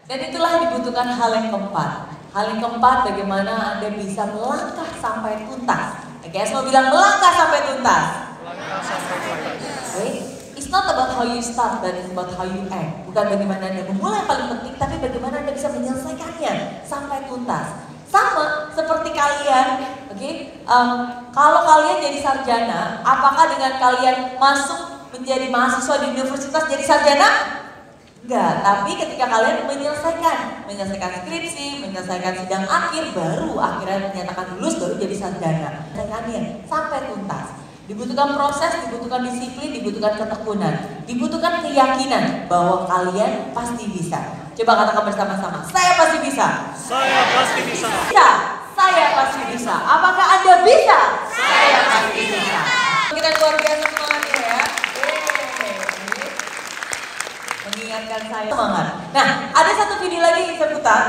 Dan itulah yang dibutuhkan hal yang keempat. Hal yang keempat, bagaimana Anda bisa melangkah sampai tuntas. Oke, semua bilang melangkah sampai tuntas. Okay? It's not about how you start, but it's about how you act. Bukan bagaimana Anda memulai yang paling penting, tapi bagaimana Anda bisa menyelesaikannya sampai tuntas. Sama seperti kalian, oke? Kalau kalian jadi sarjana, apakah dengan kalian masuk menjadi mahasiswa di universitas jadi sarjana? Enggak, tapi ketika kalian menyelesaikan skripsi, menyelesaikan sidang akhir, baru akhirnya menyatakan lulus, baru jadi sarjana. Menyelesaikannya sampai tuntas. Dibutuhkan proses, dibutuhkan disiplin, dibutuhkan ketekunan, dibutuhkan keyakinan bahwa kalian pasti bisa. Coba katakan bersama-sama, saya pasti bisa. Saya pasti bisa. Saya pasti bisa. Apakah Anda bisa? Saya pasti bisa. Kita luar biasa semangatnya ya. Mengingatkan saya semangat. Nah, ada satu video lagi yang saya putar.